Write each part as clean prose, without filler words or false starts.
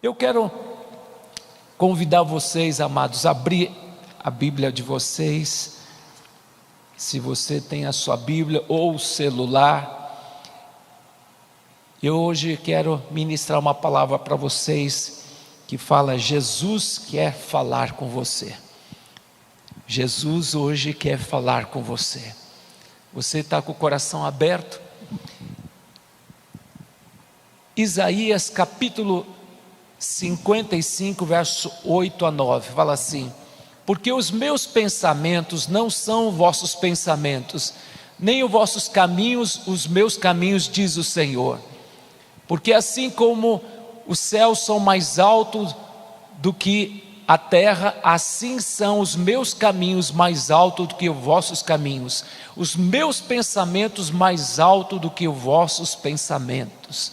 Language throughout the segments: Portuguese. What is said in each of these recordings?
Eu quero convidar vocês, amados, a abrir a Bíblia de vocês, se você tem a sua Bíblia ou o celular. Eu hoje quero ministrar uma palavra para vocês que fala: Jesus quer falar com você. Jesus hoje quer falar com você. Você está com o coração aberto? Isaías capítulo 55, verso 8 a 9, fala assim: porque os meus pensamentos não são vossos pensamentos, nem os vossos caminhos os meus caminhos, diz o Senhor. Porque assim como os céus são mais altos do que a terra, assim são os meus caminhos mais altos do que os vossos caminhos, os meus pensamentos mais altos do que os vossos pensamentos.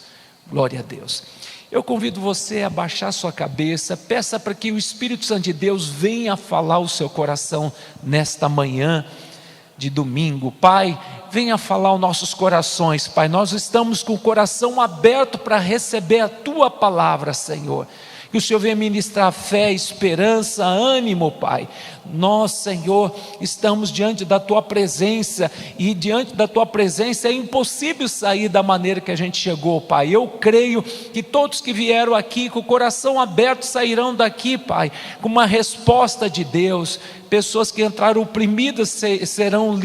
Glória a Deus. Eu convido você a baixar sua cabeça, peça para que o Espírito Santo de Deus venha falar o seu coração nesta manhã de domingo. Pai, venha falar os nossos corações, Pai. Nós estamos com o coração aberto para receber a Tua palavra, Senhor. Que o Senhor venha ministrar fé, esperança, ânimo, Pai. Nós, Senhor, estamos diante da Tua presença, e diante da Tua presença é impossível sair da maneira que a gente chegou, Pai. Eu creio que todos que vieram aqui com o coração aberto sairão daqui, Pai, com uma resposta de Deus. Pessoas que entraram oprimidas serão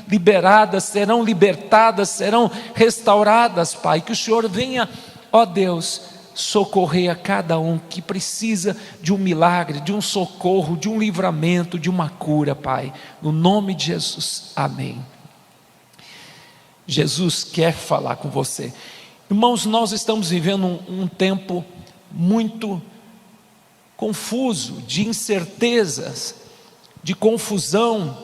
liberadas, serão libertadas, serão restauradas, Pai. Que o Senhor venha, ó Deus, socorrer a cada um que precisa de um milagre, de um socorro, de um livramento, de uma cura, Pai, no nome de Jesus, amém. Jesus quer falar com você. Irmãos, nós estamos vivendo um tempo muito confuso, de incertezas, de confusão.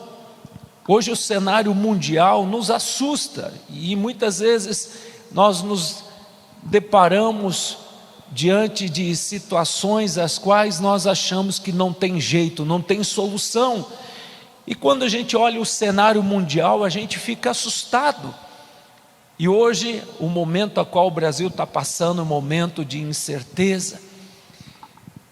Hoje o cenário mundial nos assusta, e muitas vezes nós nos deparamos diante de situações as quais nós achamos que não tem jeito, não tem solução. E quando a gente olha o cenário mundial, a gente fica assustado. E hoje, o momento a qual o Brasil está passando é um momento de incerteza.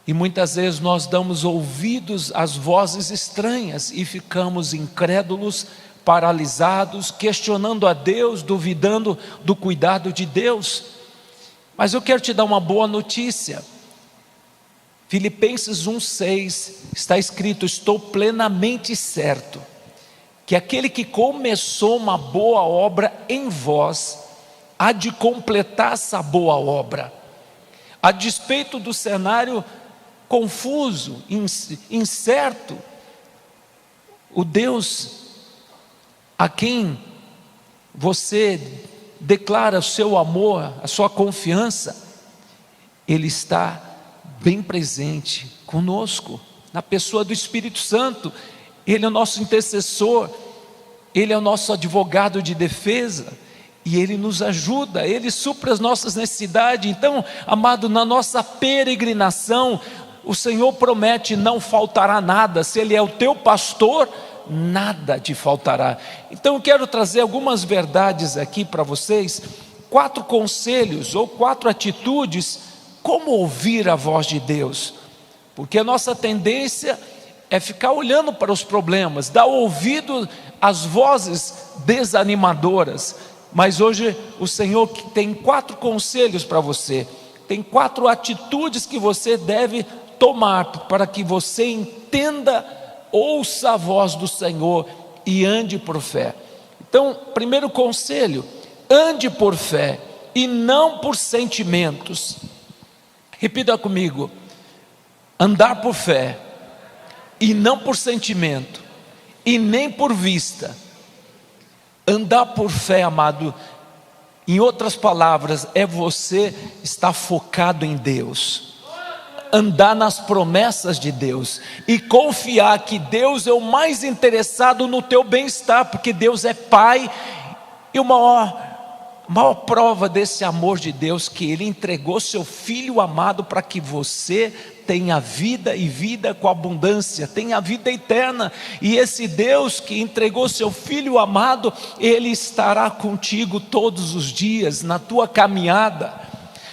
E muitas vezes nós damos ouvidos às vozes estranhas e ficamos incrédulos, paralisados, questionando a Deus, duvidando do cuidado de Deus. Mas eu quero te dar uma boa notícia. Filipenses 1,6 está escrito: estou plenamente certo que aquele que começou uma boa obra em vós há de completar essa boa obra. A despeito do cenário confuso, incerto, o Deus a quem você declara o seu amor, a sua confiança, Ele está bem presente conosco, na pessoa do Espírito Santo. Ele é o nosso intercessor, Ele é o nosso advogado de defesa, e Ele nos ajuda, Ele supre as nossas necessidades. Então, amado, na nossa peregrinação, o Senhor promete: não faltará nada. Se Ele é o teu pastor, nada te faltará. Então eu quero trazer algumas verdades aqui para vocês, 4 conselhos ou 4 atitudes, como ouvir a voz de Deus, porque a nossa tendência é ficar olhando para os problemas, dar ouvido às vozes desanimadoras. Mas hoje o Senhor tem 4 conselhos para você, tem 4 atitudes que você deve tomar para que você entenda, ouça a voz do Senhor e ande por fé. Então, primeiro conselho: ande por fé e não por sentimentos. Repita comigo: andar por fé e não por sentimento e nem por vista. Andar por fé, amado, em outras palavras, é você estar focado em Deus, andar nas promessas de Deus e confiar que Deus é o mais interessado no teu bem-estar, porque Deus é Pai. E a maior prova desse amor de Deus, que Ele entregou seu Filho amado para que você tenha vida e vida com abundância, tenha vida eterna. E esse Deus que entregou seu Filho amado, Ele estará contigo todos os dias na tua caminhada.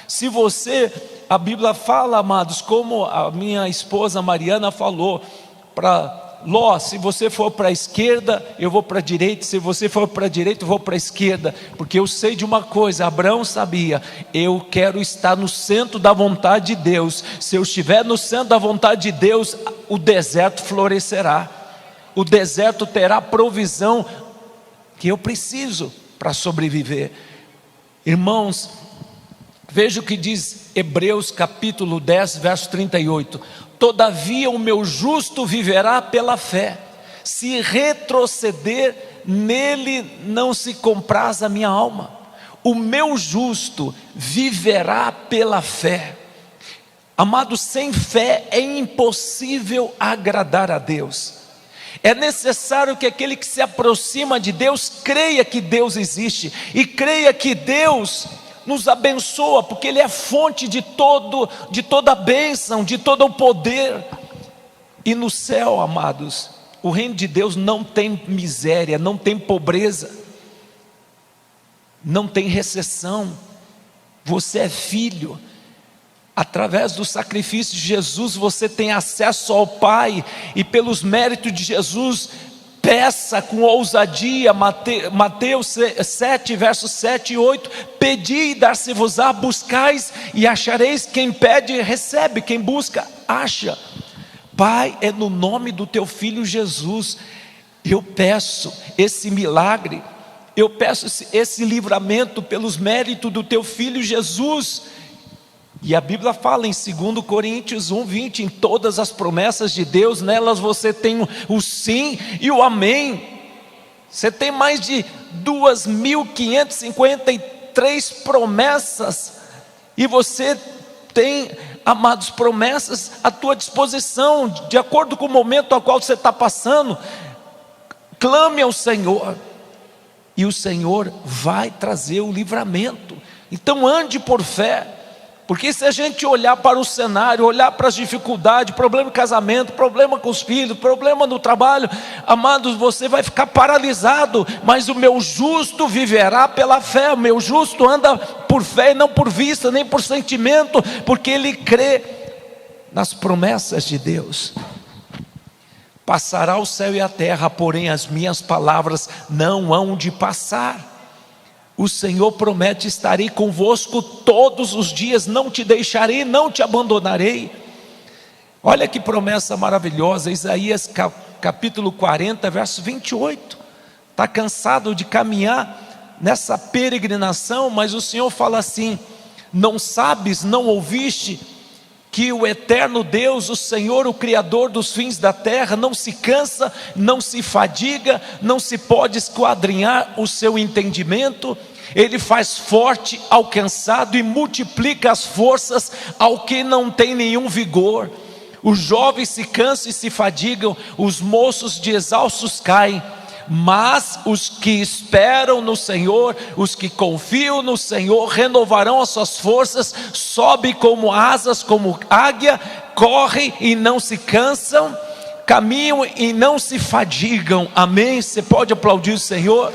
Se você a Bíblia fala, amados, como a minha esposa Mariana falou para Ló: se você for para a esquerda, eu vou para a direita; se você for para a direita, eu vou para a esquerda, porque eu sei de uma coisa, Abraão sabia: eu quero estar no centro da vontade de Deus. Se eu estiver no centro da vontade de Deus, o deserto florescerá, o deserto terá provisão que eu preciso para sobreviver. Irmãos, veja o que diz Hebreus capítulo 10, verso 38: todavia o meu justo viverá pela fé, se retroceder, nele não se compraz a minha alma. O meu justo viverá pela fé. Amados, sem fé é impossível agradar a Deus. É necessário que aquele que se aproxima de Deus creia que Deus existe, e creia que Deus nos abençoa, porque Ele é fonte de toda a bênção, de todo o poder. E no céu, amados, o reino de Deus não tem miséria, não tem pobreza, não tem recessão. Você é filho. Através do sacrifício de Jesus, você tem acesso ao Pai, e pelos méritos de Jesus, peça com ousadia. Mateus 7, versos 7 e 8: pedi e dar-se-vos-á, buscais e achareis, quem pede recebe, quem busca acha. Pai, é no nome do teu Filho Jesus, eu peço esse milagre, eu peço esse livramento pelos méritos do teu Filho Jesus. E a Bíblia fala em 2 Coríntios 1:20: em todas as promessas de Deus, nelas você tem o sim e o amém. Você tem mais de 2.553 promessas, e você tem, amados, promessas à tua disposição, de acordo com o momento ao qual você está passando. Clame ao Senhor, e o Senhor vai trazer o livramento. Então ande por fé. Porque se a gente olhar para o cenário, olhar para as dificuldades, problema de casamento, problema com os filhos, problema no trabalho, amados, você vai ficar paralisado. Mas o meu justo viverá pela fé. O meu justo anda por fé e não por vista, nem por sentimento, porque ele crê nas promessas de Deus. Passará o céu e a terra, porém as minhas palavras não hão de passar. O Senhor promete: estarei convosco todos os dias, não te deixarei, não te abandonarei. Olha que promessa maravilhosa. Isaías capítulo 40, verso 28. Está cansado de caminhar nessa peregrinação, mas o Senhor fala assim: não sabes, não ouviste, que o eterno Deus, o Senhor, o Criador dos fins da terra, não se cansa, não se fadiga, não se pode esquadrinhar o seu entendimento. Ele faz forte ao cansado e multiplica as forças ao que não tem nenhum vigor. Os jovens se cansam e se fadigam, os moços de exaustos caem. Mas os que esperam no Senhor, os que confiam no Senhor, renovarão as suas forças, sobem como asas, como águia, correm e não se cansam, caminham e não se fadigam. Amém? Você pode aplaudir o Senhor?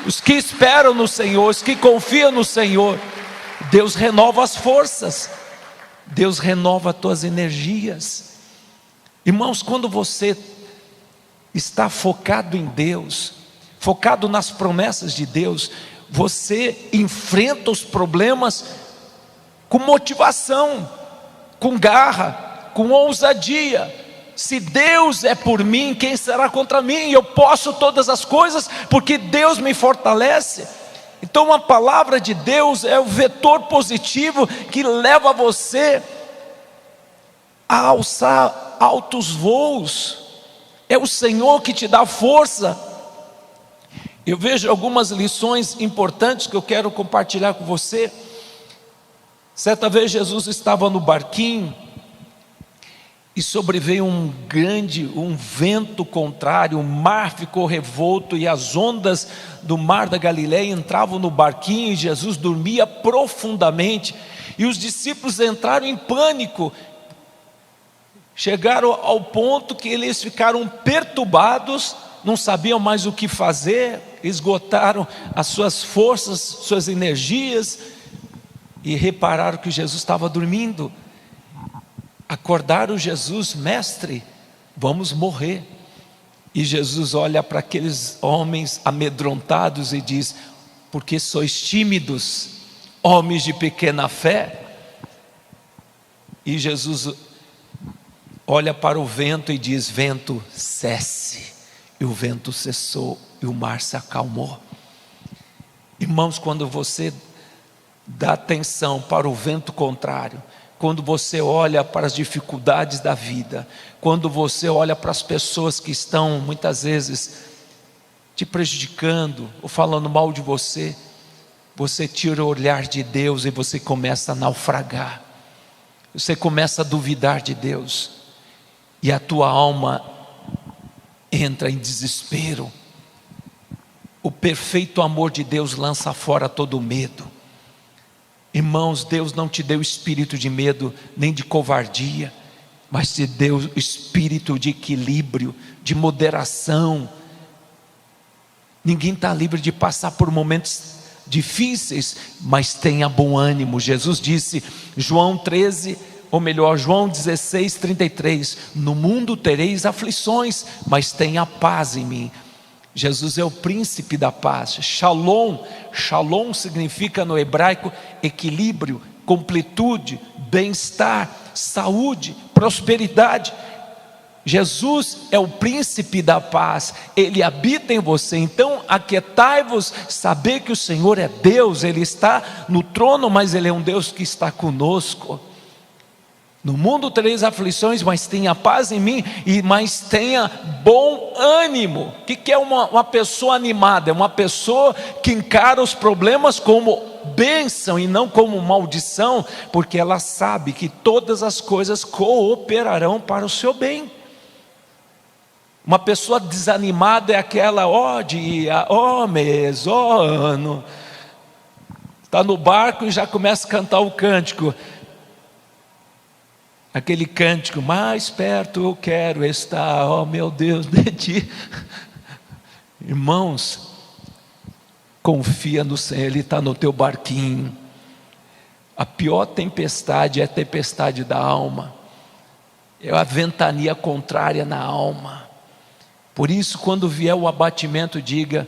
Os que esperam no Senhor, os que confiam no Senhor, Deus renova as forças, Deus renova as tuas energias. Irmãos, quando você está focado em Deus, focado nas promessas de Deus, você enfrenta os problemas com motivação, com garra, com ousadia. Se Deus é por mim, quem será contra mim? Eu posso todas as coisas porque Deus me fortalece. Então a palavra de Deus é o vetor positivo que leva você a alçar altos voos. É o Senhor que te dá força. Eu vejo algumas lições importantes que eu quero compartilhar com você. Certa vez Jesus estava no barquinho e sobreveio um vento contrário, o mar ficou revolto e as ondas do mar da Galileia entravam no barquinho e Jesus dormia profundamente. E os discípulos entraram em pânico, chegaram ao ponto que eles ficaram perturbados, não sabiam mais o que fazer, esgotaram as suas forças, suas energias. e repararam que Jesus estava dormindo. Acordaram Jesus: mestre, vamos morrer. E Jesus olha para aqueles homens amedrontados e diz: porque sois tímidos, homens de pequena fé? E Jesus olha para o vento e diz: vento, cesse. E o vento cessou e o mar se acalmou. Irmãos, quando você dá atenção para o vento contrário, quando você olha para as dificuldades da vida, quando você olha para as pessoas que estão muitas vezes te prejudicando ou falando mal de você, você tira o olhar de Deus e você começa a naufragar, você começa a duvidar de Deus, e a tua alma entra em desespero. O perfeito amor de Deus lança fora todo medo. Irmãos, Deus não te deu espírito de medo, nem de covardia, mas te deu espírito de equilíbrio, de moderação. Ninguém está livre de passar por momentos difíceis, mas tenha bom ânimo. Jesus disse, João 16:33, no mundo tereis aflições, mas tenha paz em mim. Jesus é o príncipe da paz. Shalom, shalom significa no hebraico equilíbrio, completude, bem-estar, saúde, prosperidade. Jesus é o príncipe da paz, Ele habita em você. Então aquietai-vos, saber que o Senhor é Deus, Ele está no trono, mas Ele é um Deus que está conosco. No mundo tereis aflições, mas tenha paz em mim, mas tenha bom ânimo. O que é uma pessoa animada? É uma pessoa que encara os problemas como bênção e não como maldição, porque ela sabe que todas as coisas cooperarão para o seu bem. Uma pessoa desanimada é aquela, ó dia, ó mês, ó ano, está no barco e já começa a cantar o cântico, aquele cântico, mais perto eu quero estar, ó meu Deus, de ti. Irmãos, confia no Senhor, Ele está no teu barquinho. A pior tempestade é a tempestade da alma, é a ventania contrária na alma. Por isso, quando vier o abatimento, diga,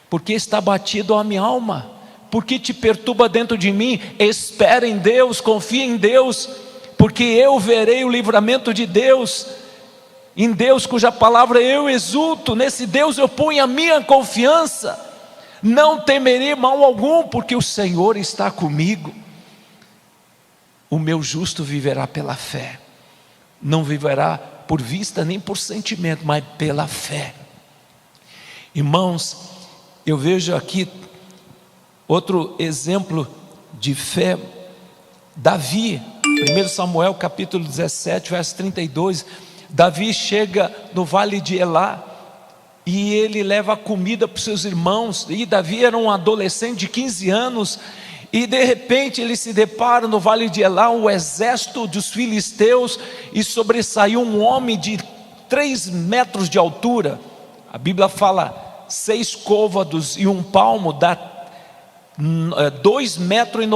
porque está abatido a minha alma? Porque te perturba dentro de mim? Espera em Deus, confia em Deus, porque eu verei o livramento de Deus, em Deus cuja palavra eu exulto, nesse Deus eu ponho a minha confiança, não temerei mal algum, porque o Senhor está comigo. O meu justo viverá pela fé, não viverá por vista nem por sentimento, mas pela fé. Irmãos, eu vejo aqui outro exemplo de fé, Davi. 1 Samuel capítulo 17, verso 32, Davi chega no vale de Elá, e ele leva comida para os seus irmãos, e Davi era um adolescente de 15 anos, e de repente ele se depara no vale de Elá, o exército dos filisteus, e sobressaiu um homem de 3 metros de altura, a Bíblia fala 6 côvados e 1 palmo, dá 2,95 metros,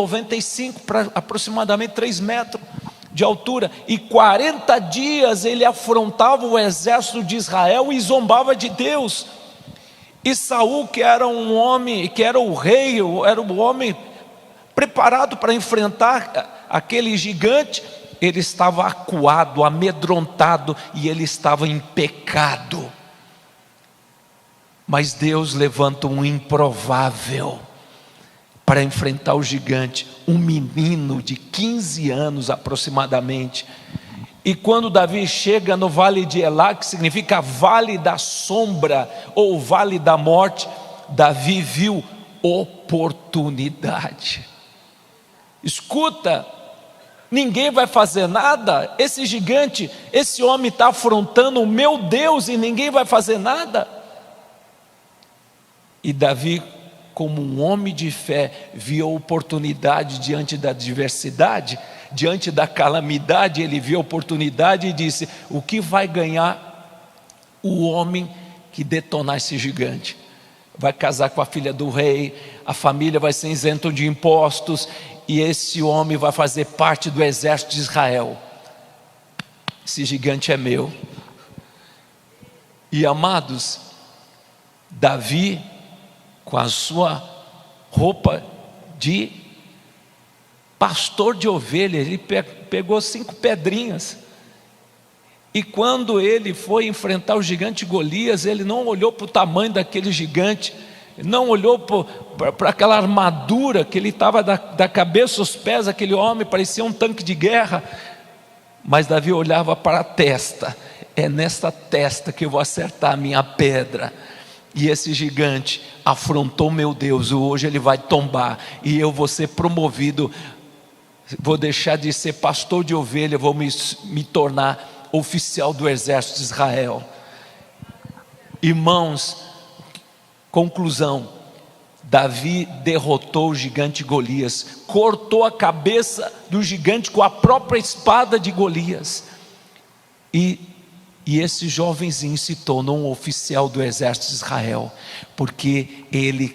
para aproximadamente 3 metros de altura, e 40 dias ele afrontava o exército de Israel e zombava de Deus. E Saul, que era um homem, que era o rei, era o homem preparado para enfrentar aquele gigante, ele estava acuado, amedrontado, e ele estava em pecado. Mas Deus levanta um improvável para enfrentar o gigante, um menino de 15 anos aproximadamente. E quando Davi chega no vale de Elá, que significa vale da sombra ou vale da morte, Davi viu oportunidade. Escuta, ninguém vai fazer nada, esse gigante, esse homem está afrontando o meu Deus e ninguém vai fazer nada. E Davi, como um homem de fé, viu a oportunidade diante da adversidade, diante da calamidade, ele viu a oportunidade e disse, o que vai ganhar o homem que detonar esse gigante? Vai casar com a filha do rei, a família vai ser isenta de impostos, e esse homem vai fazer parte do exército de Israel. Esse gigante é meu. E amados, Davi, com a sua roupa de pastor de ovelha, ele pegou 5 pedrinhas, e quando ele foi enfrentar o gigante Golias, ele não olhou para o tamanho daquele gigante, não olhou para aquela armadura que ele estava da cabeça aos pés, aquele homem parecia um tanque de guerra, mas Davi olhava para a testa. É nesta testa que eu vou acertar a minha pedra. E esse gigante afrontou meu Deus, hoje ele vai tombar, e eu vou ser promovido, vou deixar de ser pastor de ovelha, vou me tornar oficial do exército de Israel. Irmãos, conclusão: Davi derrotou o gigante Golias, cortou a cabeça do gigante com a própria espada de Golias, e esse jovenzinho se tornou um oficial do exército de Israel, porque ele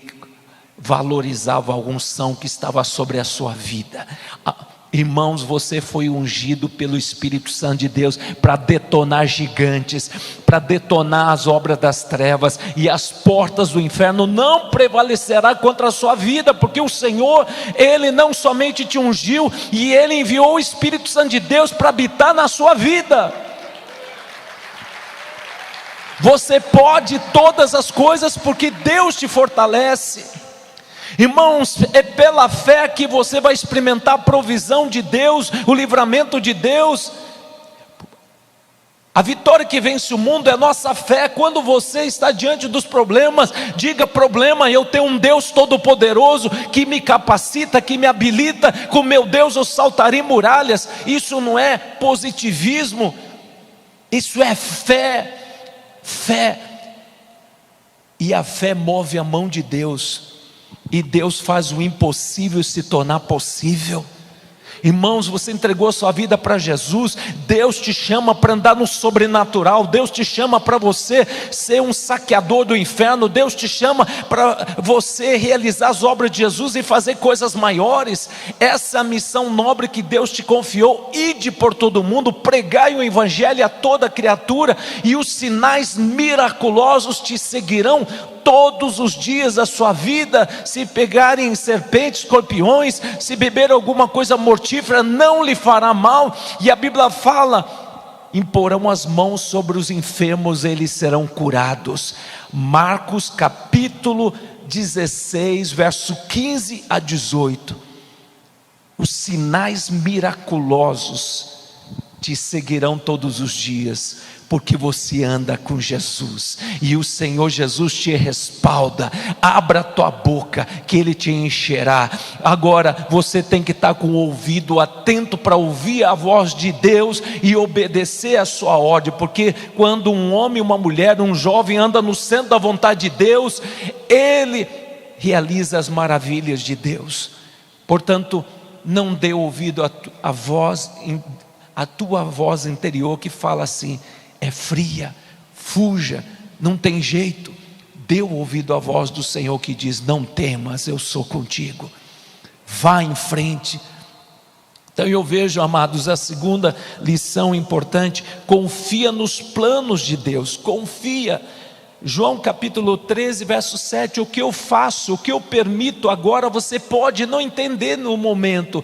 valorizava a unção que estava sobre a sua vida. Irmãos, você foi ungido pelo Espírito Santo de Deus para detonar gigantes, para detonar as obras das trevas, e as portas do inferno não prevalecerá contra a sua vida, porque o Senhor, Ele não somente te ungiu, e Ele enviou o Espírito Santo de Deus para habitar na sua vida. Você pode todas as coisas porque Deus te fortalece. Irmãos, é pela fé que você vai experimentar a provisão de Deus, o livramento de Deus. A vitória que vence o mundo é a nossa fé. Quando você está diante dos problemas, diga: problema, eu tenho um Deus todo-poderoso que me capacita, que me habilita. Com meu Deus eu saltarei muralhas. Isso não é positivismo, isso é fé. Fé. E a fé move a mão de Deus, e Deus faz o impossível se tornar possível. Irmãos, você entregou a sua vida para Jesus, Deus te chama para andar no sobrenatural, Deus te chama para você ser um saqueador do inferno, Deus te chama para você realizar as obras de Jesus e fazer coisas maiores. Essa é a missão nobre que Deus te confiou: ide por todo mundo, pregai o evangelho a toda criatura, e os sinais miraculosos te seguirão todos os dias da sua vida. Se pegarem serpentes, escorpiões, se beber alguma coisa mortífera, não lhe fará mal. E a Bíblia fala: imporão as mãos sobre os enfermos, eles serão curados. Marcos capítulo 16, verso 15 a 18. Os sinais miraculosos te seguirão todos os dias, porque você anda com Jesus, e o Senhor Jesus te respalda. Abra a tua boca, que Ele te encherá. Agora você tem que estar com o ouvido atento para ouvir a voz de Deus e obedecer a sua ordem, porque quando um homem, uma mulher, um jovem anda no centro da vontade de Deus, ele realiza as maravilhas de Deus. Portanto, não dê ouvido à voz, a tua voz interior que fala assim: é fria, fuja, não tem jeito. Dê ouvido à voz do Senhor que diz: não temas, eu sou contigo, vá em frente. Então eu vejo, amados, a segunda lição importante: confia nos planos de Deus, confia. João capítulo 13, verso 7, o que eu faço, o que eu permito agora, você pode não entender no momento,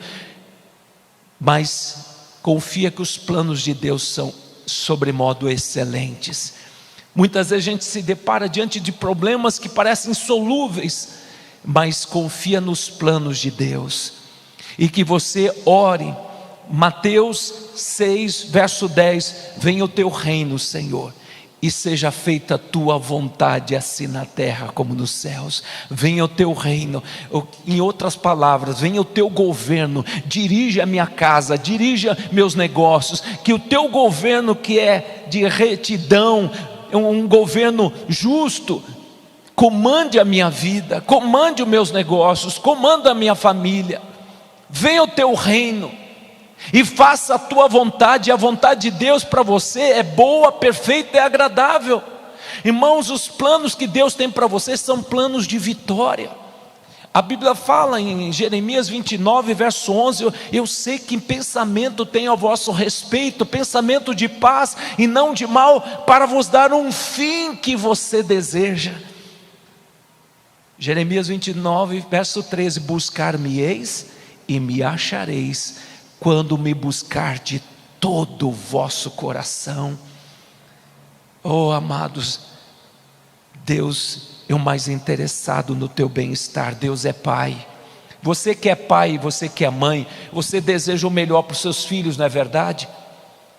mas confia que os planos de Deus são sobremodo excelentes. Muitas vezes a gente se depara diante de problemas que parecem insolúveis, mas confia nos planos de Deus, e que você ore. Mateus 6, verso 10, venha o teu reino, Senhor, e seja feita a tua vontade, assim na terra como nos céus. Venha o teu reino, em outras palavras, venha o teu governo, dirija a minha casa, dirija meus negócios, que o teu governo, que é de retidão, um governo justo, comande a minha vida, comande os meus negócios, comanda a minha família. Venha o teu reino e faça a tua vontade. A vontade de Deus para você é boa, perfeita e agradável. Irmãos, os planos que Deus tem para você são planos de vitória. A Bíblia fala em Jeremias 29, verso 11, eu sei que pensamento tenho a vosso respeito, pensamento de paz e não de mal, para vos dar um fim que você deseja. Jeremias 29, verso 13, buscar-me-eis e me achareis, quando me buscar de todo o vosso coração. Oh, amados, Deus é o mais interessado no teu bem-estar. Deus é Pai. Você que é pai, você que é mãe, você deseja o melhor para os seus filhos, não é verdade?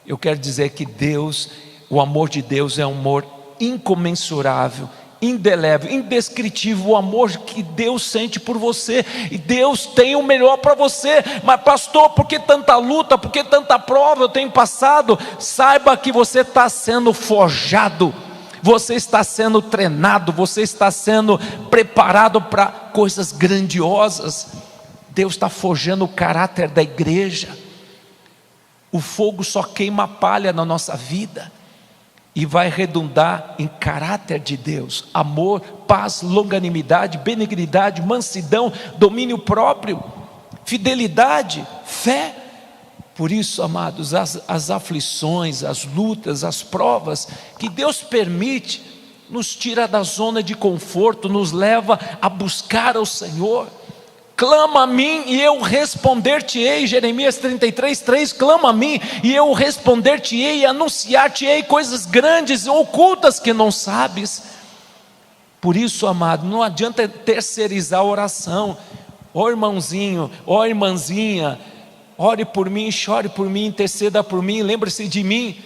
Eu quero dizer que Deus, o amor de Deus é um amor incomensurável, indelével, indescritível, o amor que Deus sente por você. E Deus tem o melhor para você. Mas pastor, por que tanta luta, por que tanta prova eu tenho passado? Saiba que você está sendo forjado, você está sendo treinado, você está sendo preparado para coisas grandiosas. Deus está forjando o caráter da igreja. O fogo só queima palha na nossa vida e vai redundar em caráter de Deus: amor, paz, longanimidade, benignidade, mansidão, domínio próprio, fidelidade, fé. Por isso, amados, as aflições, as lutas, as provas que Deus permite, nos tira da zona de conforto, nos leva a buscar ao Senhor. Clama a mim e eu responder-te-ei, Jeremias 33, 3, clama a mim e eu responder-te-ei e anunciar-te-ei coisas grandes e ocultas que não sabes. Por isso, amado, não adianta terceirizar a oração. Ó irmãozinho, ó irmãzinha, ore por mim, chore por mim, interceda por mim, lembre-se de mim.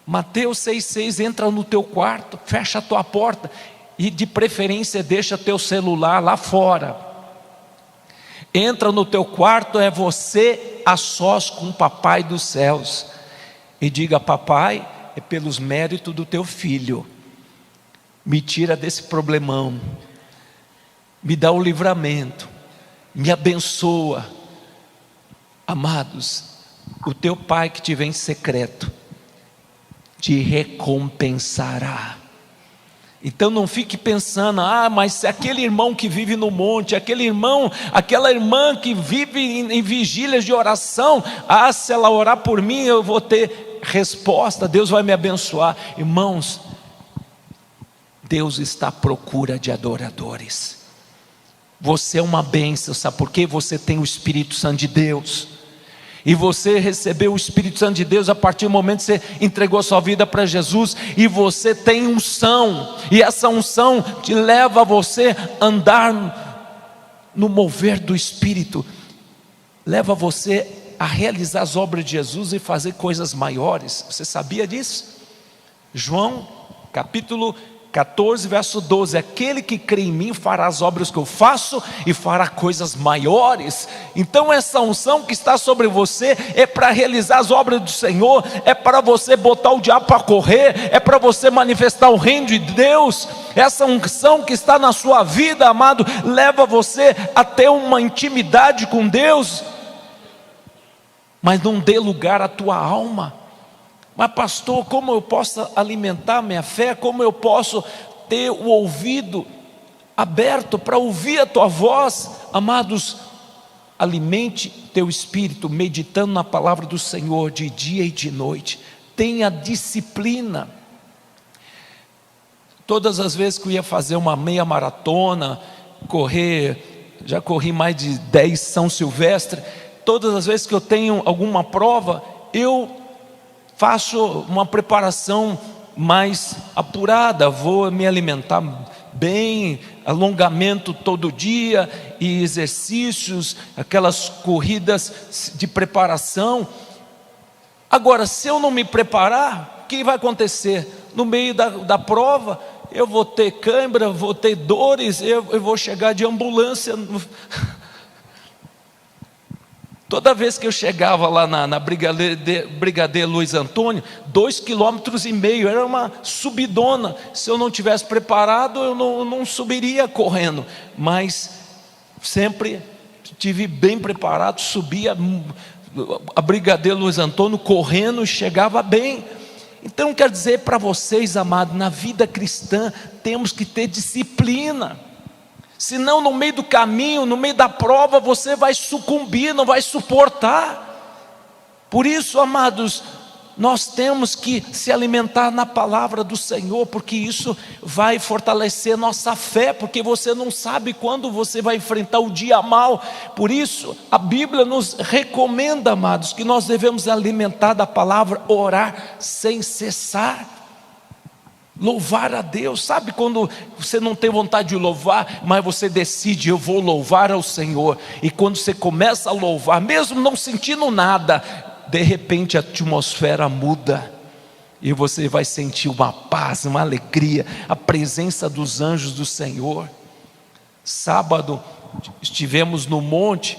Mateus 6,6, entra no teu quarto, fecha a tua porta e de preferência deixa teu celular lá fora. Entra no teu quarto, é você a sós com o papai dos céus, e diga: papai, é pelos méritos do teu filho, me tira desse problemão, me dá o livramento, me abençoa. Amados, o teu pai que te vê em secreto te recompensará. Então não fique pensando: mas se aquele irmão que vive no monte, aquele irmão, aquela irmã que vive em vigílias de oração, se ela orar por mim eu vou ter resposta, Deus vai me abençoar. Irmãos, Deus está à procura de adoradores. Você é uma bênção, sabe por quê? Você tem o Espírito Santo de Deus. E você recebeu o Espírito Santo de Deus a partir do momento que você entregou a sua vida para Jesus. E você tem unção, e essa unção te leva a você andar no mover do Espírito, leva você a realizar as obras de Jesus e fazer coisas maiores. Você sabia disso? João capítulo 14, verso 12, aquele que crê em mim fará as obras que eu faço e fará coisas maiores. Então essa unção que está sobre você é para realizar as obras do Senhor, é para você botar o diabo para correr, é para você manifestar o reino de Deus. Essa unção que está na sua vida, amado, leva você a ter uma intimidade com Deus, mas não dê lugar à tua alma. Mas pastor, como eu posso alimentar minha fé? Como eu posso ter o ouvido aberto para ouvir a tua voz? Amados, alimente teu espírito meditando na palavra do Senhor de dia e de noite. Tenha disciplina. Todas as vezes que eu ia fazer uma meia maratona, correr, já corri mais de 10 São Silvestre, todas as vezes que eu tenho alguma prova, eu faço uma preparação mais apurada, vou me alimentar bem, alongamento todo dia e exercícios, aquelas corridas de preparação. Agora, se eu não me preparar, o que vai acontecer? No meio da prova, eu vou ter cãibra, vou ter dores, eu vou chegar de ambulância. Toda vez que eu chegava lá na Brigadeiro Luiz Antônio, 2,5 km, era uma subidona. Se eu não tivesse preparado, eu não subiria correndo. Mas sempre estive bem preparado, subia a Brigadeiro Luiz Antônio correndo e chegava bem. Então quero dizer para vocês, amados, na vida cristã temos que ter disciplina. senão no meio do caminho, no meio da prova, você vai sucumbir, não vai suportar. Por isso, amados, nós temos que se alimentar na palavra do Senhor, porque isso vai fortalecer nossa fé, porque você não sabe quando você vai enfrentar o dia mal. Por isso, a Bíblia nos recomenda, amados, que nós devemos alimentar da palavra, orar sem cessar, louvar a Deus. Sabe quando você não tem vontade de louvar, mas você decide, eu vou louvar ao Senhor, e quando você começa a louvar, mesmo não sentindo nada, de repente a atmosfera muda, e você vai sentir uma paz, uma alegria, a presença dos anjos do Senhor. Sábado, estivemos no monte,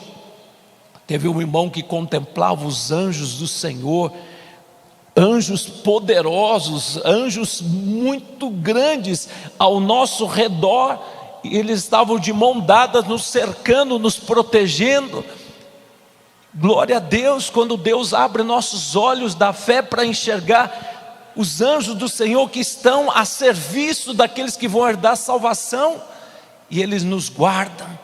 teve um irmão que contemplava os anjos do Senhor, anjos poderosos, anjos muito grandes ao nosso redor, e eles estavam de mão dada, nos cercando, nos protegendo. Glória a Deus, quando Deus abre nossos olhos da fé para enxergar os anjos do Senhor que estão a serviço daqueles que vão herdar a salvação, e eles nos guardam,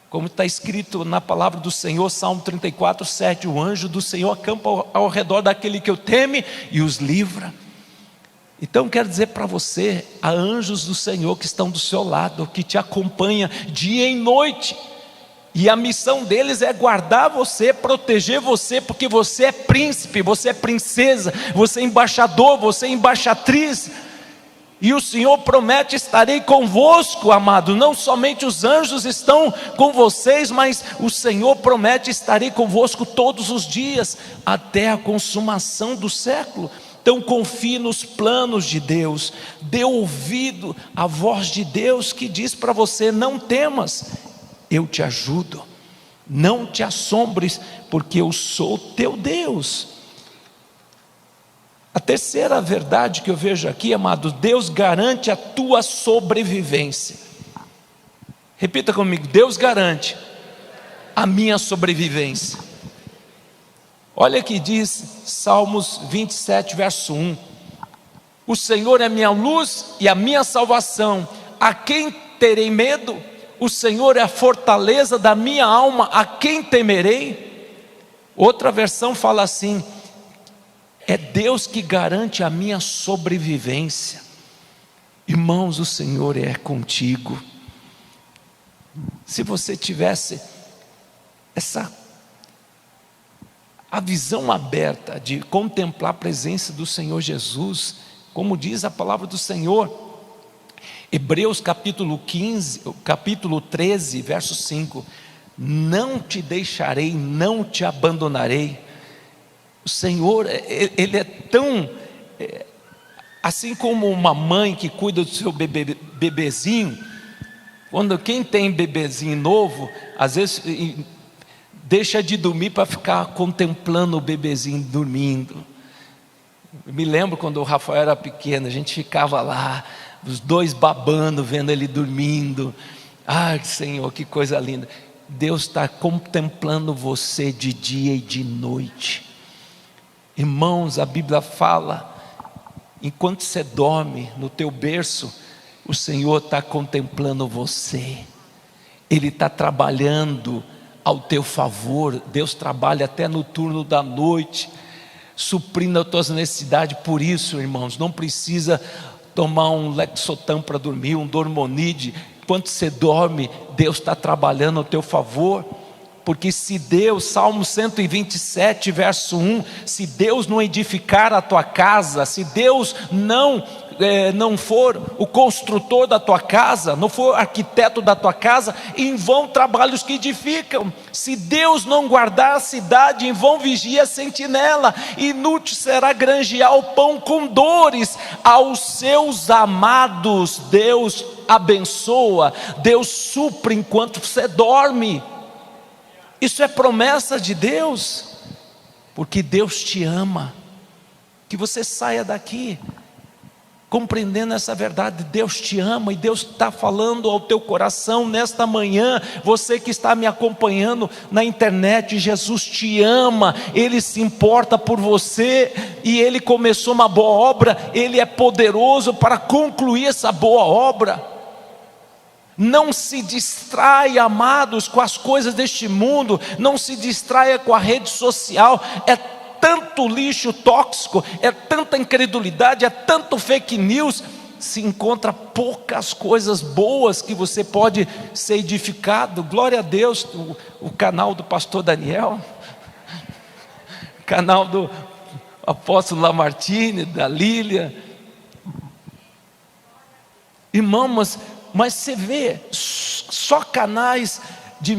como está escrito na palavra do Senhor, Salmo 34, 7, o anjo do Senhor acampa ao redor daquele que o teme e os livra. Então quero dizer para você, há anjos do Senhor que estão do seu lado, que te acompanham dia e noite, e a missão deles é guardar você, proteger você, porque você é príncipe, você é princesa, você é embaixador, você é embaixatriz, e o Senhor promete: estarei convosco, amado. Não somente os anjos estão com vocês, mas o Senhor promete: estarei convosco todos os dias, até a consumação do século. Então confie nos planos de Deus, dê ouvido à voz de Deus que diz para você: não temas, eu te ajudo, não te assombres, porque eu sou teu Deus. A terceira verdade que eu vejo aqui, amado, Deus garante a tua sobrevivência. Repita comigo: Deus garante a minha sobrevivência. Olha que diz Salmos 27, verso 1: o Senhor é minha luz e a minha salvação, a quem terei medo? O Senhor é a fortaleza da minha alma, a quem temerei? Outra versão fala assim: é Deus que garante a minha sobrevivência. Irmãos, o Senhor é contigo. Se você tivesse a visão aberta de contemplar a presença do Senhor Jesus, como diz a palavra do Senhor, Hebreus capítulo 13, verso 5: não te deixarei, não te abandonarei. O Senhor, Ele é tão, assim como uma mãe que cuida do seu bebezinho, quando quem tem bebezinho novo, às vezes deixa de dormir para ficar contemplando o bebezinho dormindo. Eu me lembro quando o Rafael era pequeno, a gente ficava lá, os dois babando, vendo ele dormindo. Ai, Senhor, que coisa linda. Deus está contemplando você de dia e de noite. Irmãos, a Bíblia fala, enquanto você dorme no teu berço, o Senhor está contemplando você, Ele está trabalhando ao teu favor. Deus trabalha até no turno da noite, suprindo as tuas necessidades. Por isso, irmãos, não precisa tomar um Lexotan para dormir, um Dormonide. Enquanto você dorme, Deus está trabalhando ao teu favor. Porque se Deus, Salmo 127, verso 1, se Deus não edificar a tua casa, se Deus não for o construtor da tua casa, não for arquiteto da tua casa, em vão trabalhos que edificam. Se Deus não guardar a cidade, em vão vigia a sentinela, inútil será granjear o pão com dores. Aos seus amados Deus abençoa, Deus supre enquanto você dorme. Isso é promessa de Deus, porque Deus te ama. Que você saia daqui compreendendo essa verdade. Deus te ama, e Deus está falando ao teu coração nesta manhã. Você que está me acompanhando na internet, Jesus te ama, Ele se importa por você, e Ele começou uma boa obra, Ele é poderoso para concluir essa boa obra. Não se distraia, amados, com as coisas deste mundo, não se distraia com a rede social. É tanto lixo tóxico, é tanta incredulidade, é tanto fake news. Se encontra poucas coisas boas que você pode ser edificado. Glória a Deus, o canal do pastor Daniel, o canal do apóstolo Lamartine, da Lília. Irmão, mas você vê só canais de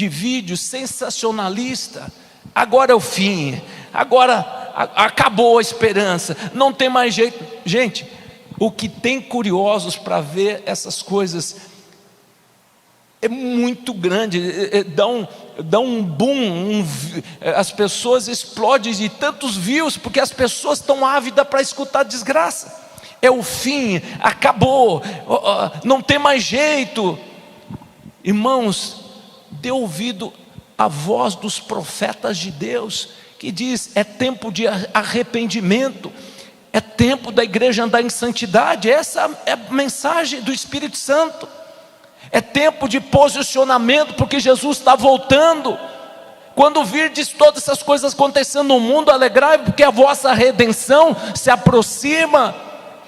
vídeo sensacionalista. Agora é o fim, agora acabou a esperança, não tem mais jeito. Gente, o que tem curiosos para ver essas coisas é muito grande, dá um boom, as pessoas explodem de tantos views, porque as pessoas estão ávidas para escutar desgraça. É o fim, acabou, não tem mais jeito. Irmãos, dê ouvido à voz dos profetas de Deus, que diz: é tempo de arrependimento, é tempo da igreja andar em santidade. Essa é a mensagem do Espírito Santo. É tempo de posicionamento, porque Jesus está voltando. Quando virdes todas essas coisas acontecendo no mundo, alegrai-vos, porque a vossa redenção se aproxima.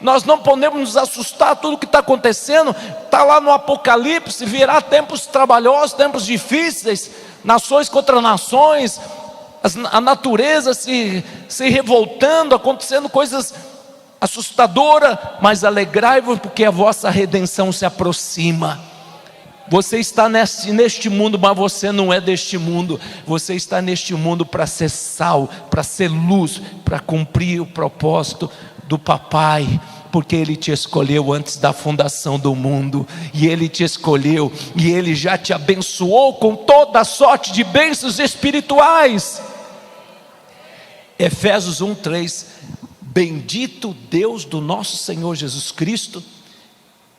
Nós não podemos nos assustar. Tudo que está acontecendo está lá no Apocalipse. Virá tempos trabalhosos, tempos difíceis, nações contra nações, a natureza se revoltando, acontecendo coisas assustadoras. Mas alegrai-vos, porque a vossa redenção se aproxima. Você está neste mundo, mas você não é deste mundo. Você está neste mundo para ser sal, para ser luz, para cumprir o propósito do papai, porque Ele te escolheu antes da fundação do mundo, e Ele te escolheu, e Ele já te abençoou com toda a sorte de bênçãos espirituais. Efésios 1:3, bendito Deus do nosso Senhor Jesus Cristo,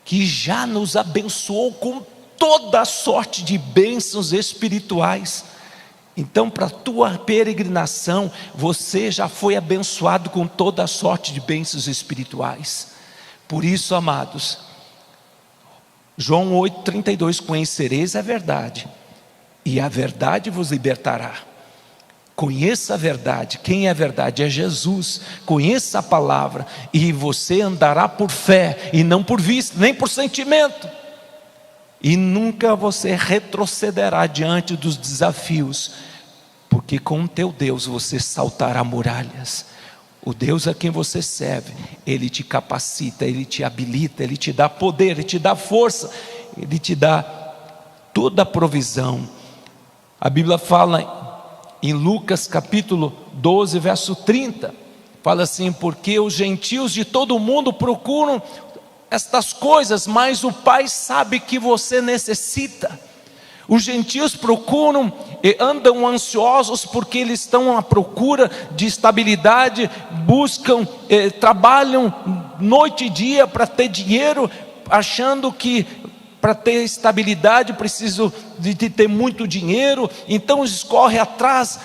que já nos abençoou com toda a sorte de bênçãos espirituais. Então, para a tua peregrinação, você já foi abençoado com toda a sorte de bênçãos espirituais. Por isso, amados, João 8,32, conhecereis a verdade, e a verdade vos libertará. Conheça a verdade. Quem é a verdade? É Jesus. Conheça a palavra, e você andará por fé, e não por vista, nem por sentimento. E nunca você retrocederá diante dos desafios, porque com o teu Deus você saltará muralhas. O Deus a quem você serve, Ele te capacita, Ele te habilita, Ele te dá poder, Ele te dá força, Ele te dá toda a provisão. A Bíblia fala em Lucas capítulo 12, verso 30, fala assim: porque os gentios de todo o mundo procuram estas coisas, mas o Pai sabe que você necessita. Os gentios procuram e andam ansiosos, porque eles estão à procura de estabilidade, buscam, trabalham noite e dia para ter dinheiro, achando que para ter estabilidade preciso de ter muito dinheiro. Então eles correm atrás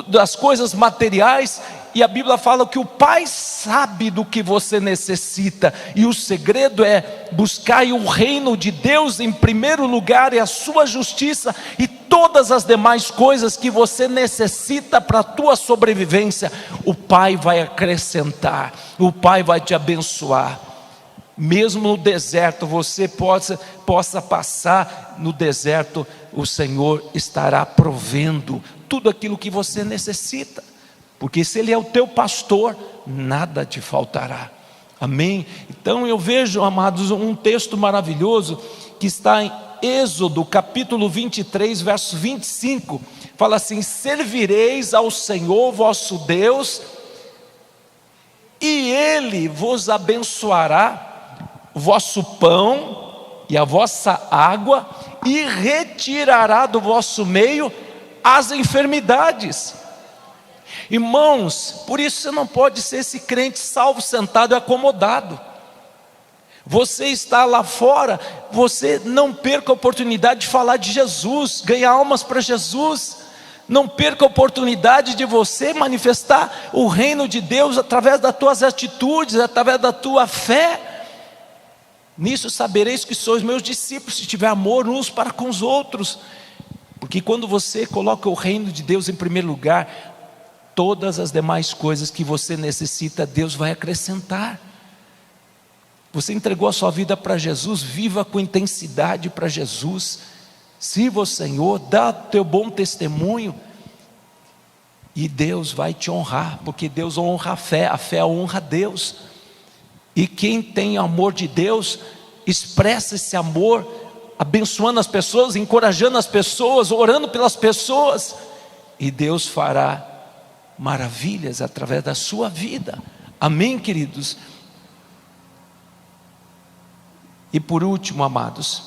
das coisas materiais. E a Bíblia fala que o Pai sabe do que você necessita, e o segredo é buscar o reino de Deus em primeiro lugar, e a sua justiça, e todas as demais coisas que você necessita para a tua sobrevivência, o Pai vai acrescentar, o Pai vai te abençoar. Mesmo no deserto, você possa passar no deserto, o Senhor estará provendo tudo aquilo que você necessita, porque se Ele é o teu pastor, nada te faltará. Amém? Então eu vejo, amados, um texto maravilhoso que está em Êxodo capítulo 23, verso 25. Fala assim: servireis ao Senhor vosso Deus, e Ele vos abençoará o vosso pão e a vossa água, e retirará do vosso meio as enfermidades. Irmãos, por isso você não pode ser esse crente salvo, sentado e acomodado. Você está lá fora, você não perca a oportunidade de falar de Jesus, ganhar almas para Jesus. Não perca a oportunidade de você manifestar o reino de Deus através das tuas atitudes, através da tua fé. Nisso sabereis que sois meus discípulos, se tiver amor uns para com os outros. Porque quando você coloca o reino de Deus em primeiro lugar, todas as demais coisas que você necessita, Deus vai acrescentar. Você entregou a sua vida para Jesus, viva com intensidade para Jesus, sirva ao Senhor, dá teu bom testemunho, e Deus vai te honrar, porque Deus honra a fé honra a Deus. E quem tem amor de Deus, expressa esse amor, abençoando as pessoas, encorajando as pessoas, orando pelas pessoas, e Deus fará maravilhas através da sua vida. Amém, queridos? E por último, amados,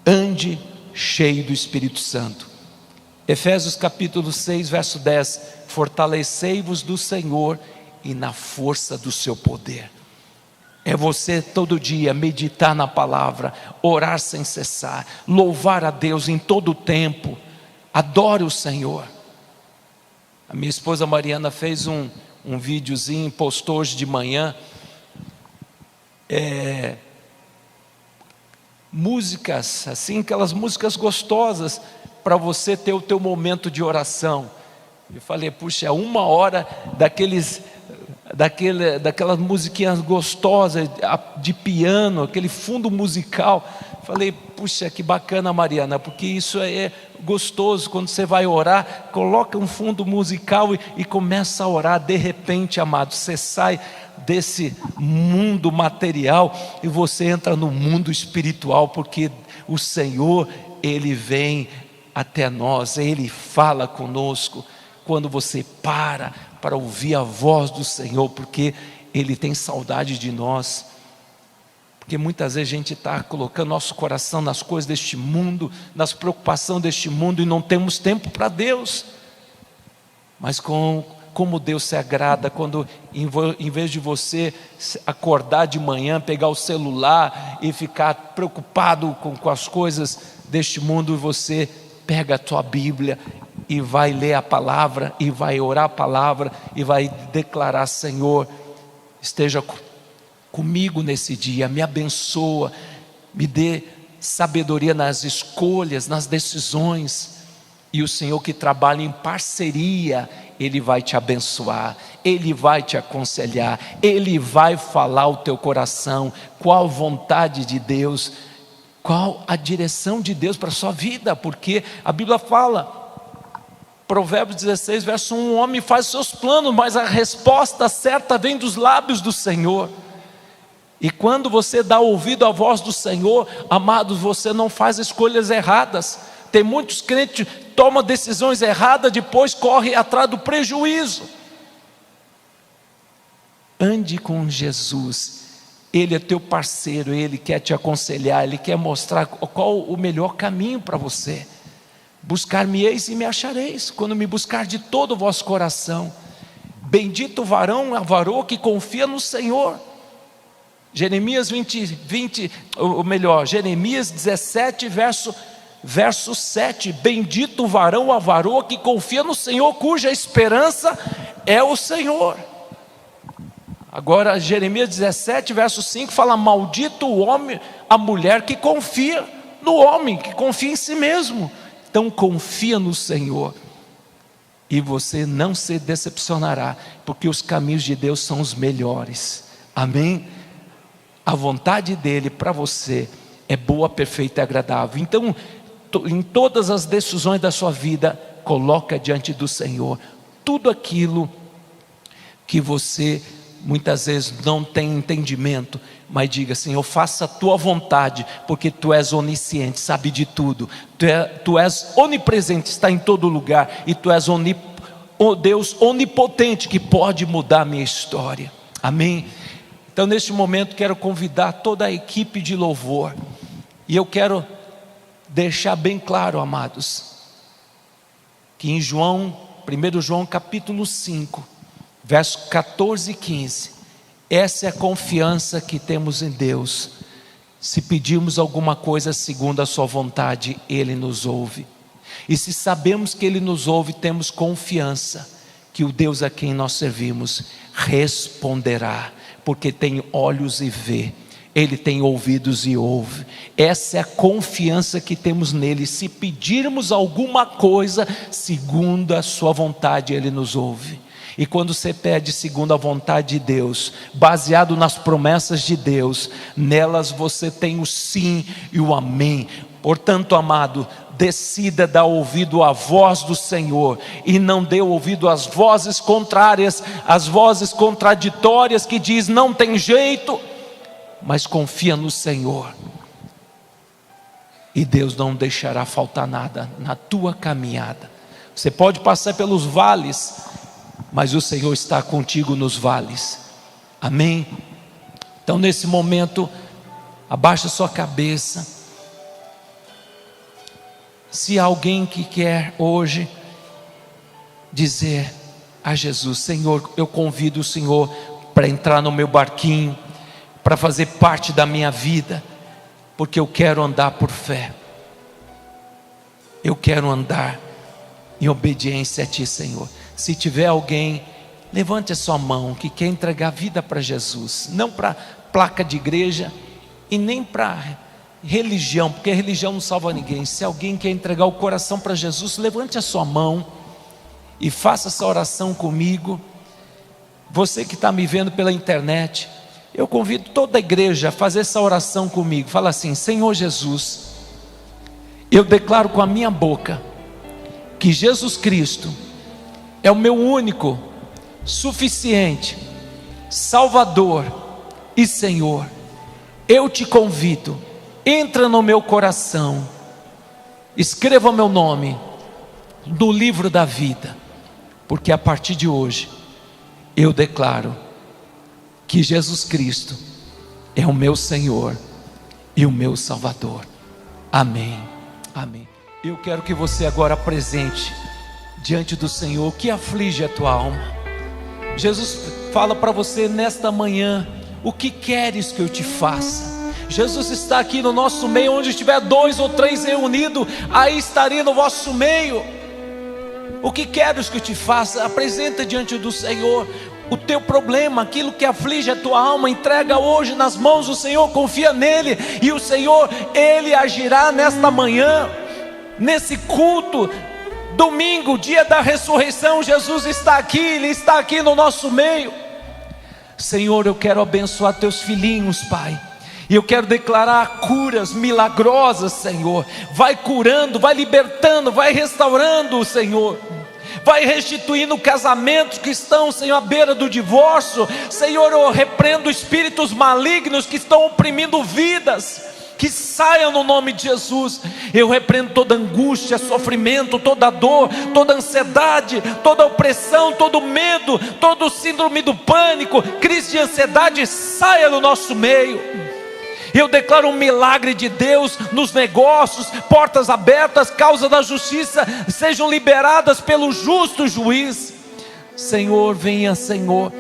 ande cheio do Espírito Santo. Efésios capítulo 6, verso 10: fortalecei-vos do Senhor e na força do seu poder. É você todo dia meditar na palavra, orar sem cessar, louvar a Deus em todo o tempo, adore o Senhor. A minha esposa Mariana fez um videozinho, postou hoje de manhã, músicas, assim, aquelas músicas gostosas, para você ter o teu momento de oração. Eu falei, puxa, é 1 hora daquelas musiquinhas gostosas, de piano, aquele fundo musical. Falei, puxa, que bacana, Mariana, porque isso é gostoso. Quando você vai orar, coloca um fundo musical e começa a orar. De repente, amado, você sai desse mundo material e você entra no mundo espiritual, porque o Senhor, Ele vem até nós, Ele fala conosco. Quando você para ouvir a voz do Senhor, porque Ele tem saudade de nós. Porque muitas vezes a gente está colocando nosso coração nas coisas deste mundo, nas preocupações deste mundo, e não temos tempo para Deus. Mas como Deus se agrada quando, em vez de você acordar de manhã, pegar o celular e ficar preocupado com as coisas deste mundo, você pega a tua Bíblia e vai ler a palavra, e vai orar a palavra, e vai declarar: Senhor, esteja comigo nesse dia, me abençoa, me dê sabedoria nas escolhas, nas decisões. E o Senhor, que trabalha em parceria, Ele vai te abençoar, Ele vai te aconselhar, Ele vai falar ao teu coração qual a vontade de Deus, qual a direção de Deus para a sua vida. Porque a Bíblia fala, Provérbios 16, verso 1: o homem faz seus planos, mas a resposta certa vem dos lábios do Senhor. E quando você dá ouvido à voz do Senhor, amados, você não faz escolhas erradas. Tem muitos crentes que tomam decisões erradas, depois correm atrás do prejuízo. Ande com Jesus, Ele é teu parceiro, Ele quer te aconselhar, Ele quer mostrar qual o melhor caminho para você. Buscar-me-eis e me achareis, quando me buscar de todo o vosso coração. Bendito o varão, a varoa que confia no Senhor. Jeremias 17, verso 7: bendito o varão, a varoa que confia no Senhor, cuja esperança é o Senhor. Agora Jeremias 17, verso 5 fala: maldito o homem, a mulher que confia no homem, que confia em si mesmo. Então confia no Senhor, e você não se decepcionará, porque os caminhos de Deus são os melhores. Amém? A vontade dEle para você é boa, perfeita e agradável. Então, em todas as decisões da sua vida, coloca diante do Senhor tudo aquilo que você muitas vezes não tem entendimento, mas diga: Senhor, faça a tua vontade, porque tu és onisciente, sabe de tudo, tu és onipresente, está em todo lugar, e tu és Deus onipotente, que pode mudar a minha história. Amém? Então, neste momento, quero convidar toda a equipe de louvor, e eu quero deixar bem claro, amados, que em 1 João capítulo 5, verso 14 e 15, essa é a confiança que temos em Deus: se pedirmos alguma coisa segundo a sua vontade, Ele nos ouve. E se sabemos que Ele nos ouve, temos confiança que o Deus a quem nós servimos responderá, porque tem olhos e vê. Ele tem ouvidos e ouve. Essa é a confiança que temos nele. Se pedirmos alguma coisa segundo a sua vontade, Ele nos ouve. E quando você pede segundo a vontade de Deus, baseado nas promessas de Deus, nelas você tem o sim e o amém. Portanto, amado, decida dar ouvido à voz do Senhor, e não dê ouvido às vozes contrárias, às vozes contraditórias que diz não tem jeito, mas confia no Senhor, e Deus não deixará faltar nada na tua caminhada. Você pode passar pelos vales, mas o Senhor está contigo nos vales, amém? Então nesse momento, abaixa sua cabeça. Se há alguém que quer hoje dizer a Jesus: Senhor, eu convido o Senhor para entrar no meu barquinho, para fazer parte da minha vida, porque eu quero andar por fé, eu quero andar em obediência a Ti, Senhor. Se tiver alguém, levante a sua mão, que quer entregar a vida para Jesus, não para placa de igreja e nem para religião, porque a religião não salva ninguém. Se alguém quer entregar o coração para Jesus, levante a sua mão e faça essa oração comigo. Você que está me vendo pela internet, eu convido toda a igreja a fazer essa oração comigo. Fala assim: Senhor Jesus, eu declaro com a minha boca que Jesus Cristo é o meu único, suficiente Salvador e Senhor. Eu te convido, entra no meu coração, escreva meu nome no livro da vida, porque a partir de hoje eu declaro que Jesus Cristo é o meu Senhor e o meu Salvador. Amém, amém. Eu quero que você agora apresente diante do Senhor o que aflige a tua alma. Jesus fala para você nesta manhã: o que queres que eu te faça? Jesus está aqui no nosso meio. Onde estiver 2 ou 3 reunidos, aí estaria no vosso meio. O que queres que eu te faça? Apresenta diante do Senhor o teu problema, aquilo que aflige a tua alma. Entrega hoje nas mãos do Senhor, confia nele, e o Senhor, Ele agirá nesta manhã, nesse culto. Domingo, dia da ressurreição, Jesus está aqui, Ele está aqui no nosso meio. Senhor, eu quero abençoar teus filhinhos, Pai, e eu quero declarar curas milagrosas, Senhor. Vai curando, vai libertando, vai restaurando, Senhor. Vai restituindo casamentos que estão, Senhor, à beira do divórcio. Senhor, eu repreendo espíritos malignos que estão oprimindo vidas, que saiam no nome de Jesus. Eu repreendo toda angústia, sofrimento, toda dor, toda ansiedade, toda opressão, todo medo, todo síndrome do pânico, crise de ansiedade, saia do nosso meio. Eu declaro um milagre de Deus nos negócios, portas abertas, causa da justiça sejam liberadas pelo justo juiz. Senhor, venha, Senhor,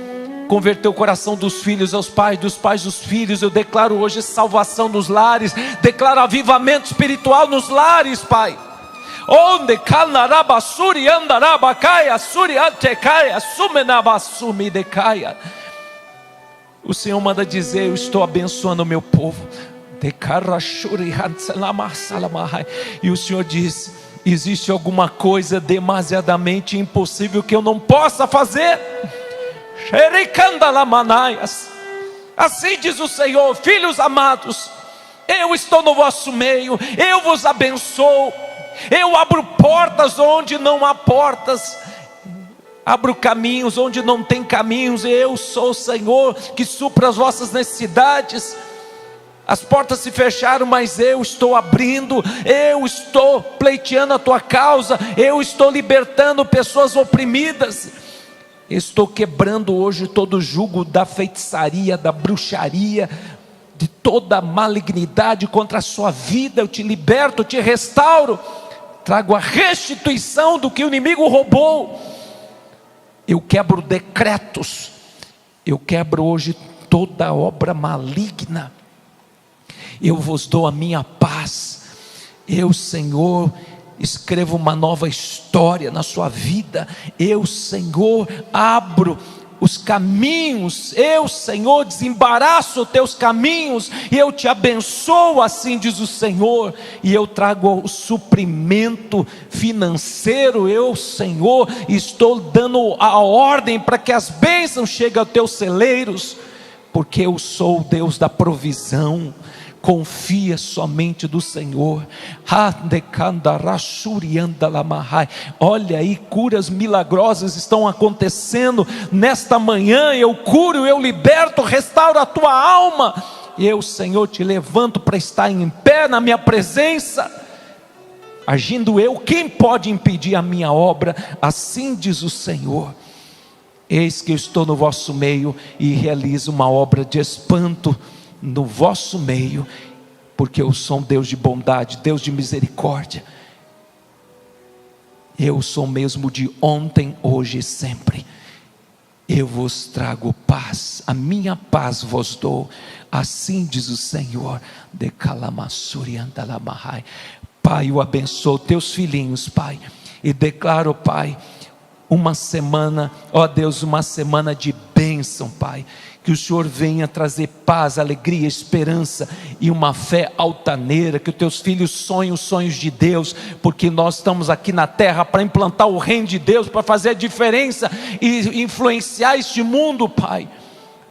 converter o coração dos filhos aos pais, dos pais dos filhos. Eu declaro hoje salvação nos lares, declaro avivamento espiritual nos lares, Pai. Onde calnarabasuri andarabacaia, suriantecaia, sumenabasumi decaia. O Senhor manda dizer: eu estou abençoando o meu povo. E o Senhor diz: existe alguma coisa demasiadamente impossível que eu não possa fazer? Assim diz o Senhor: filhos amados, eu estou no vosso meio, eu vos abençoo, eu abro portas onde não há portas, abro caminhos onde não tem caminhos. Eu sou o Senhor que supra as vossas necessidades. As portas se fecharam, mas eu estou abrindo, eu estou pleiteando a tua causa, eu estou libertando pessoas oprimidas. Estou quebrando hoje todo o jugo da feitiçaria, da bruxaria, de toda malignidade contra a sua vida. Eu te liberto, te restauro, trago a restituição do que o inimigo roubou. Eu quebro decretos, eu quebro hoje toda obra maligna. Eu vos dou a minha paz. Eu, Senhor, escrevo uma nova história na sua vida. Eu, Senhor, abro os caminhos, eu, Senhor, desembaraço os teus caminhos, e eu te abençoo, assim diz o Senhor, e eu trago o suprimento financeiro, eu, Senhor, estou dando a ordem para que as bênçãos cheguem aos teus celeiros, porque eu sou o Deus da provisão. Confia somente do Senhor. Olha aí, curas milagrosas estão acontecendo nesta manhã. Eu curo, eu liberto, restauro a tua alma. Eu, Senhor, te levanto para estar em pé na minha presença. Agindo eu, quem pode impedir a minha obra? Assim diz o Senhor. Eis que eu estou no vosso meio e realizo uma obra de espanto no vosso meio, porque eu sou um Deus de bondade, Deus de misericórdia. Eu sou o mesmo de ontem, hoje e sempre. Eu vos trago paz, a minha paz vos dou, assim diz o Senhor. Pai, eu abençoo teus filhinhos, Pai, e declaro, Pai, uma semana, ó Deus, uma semana de bênção, Pai. Que o Senhor venha trazer paz, alegria, esperança e uma fé altaneira. Que os teus filhos sonhem os sonhos de Deus, porque nós estamos aqui na terra para implantar o reino de Deus, para fazer a diferença e influenciar este mundo, Pai.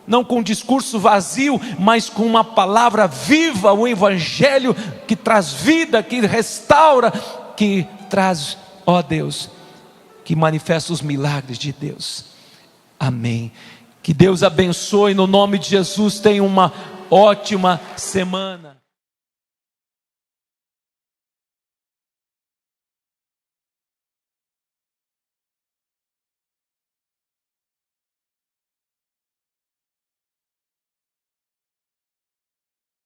Não com um discurso vazio, mas com uma palavra viva, o evangelho que traz vida, que restaura, que traz, ó Deus, que manifesta os milagres de Deus. Amém. Que Deus abençoe no nome de Jesus. Tenha uma ótima semana.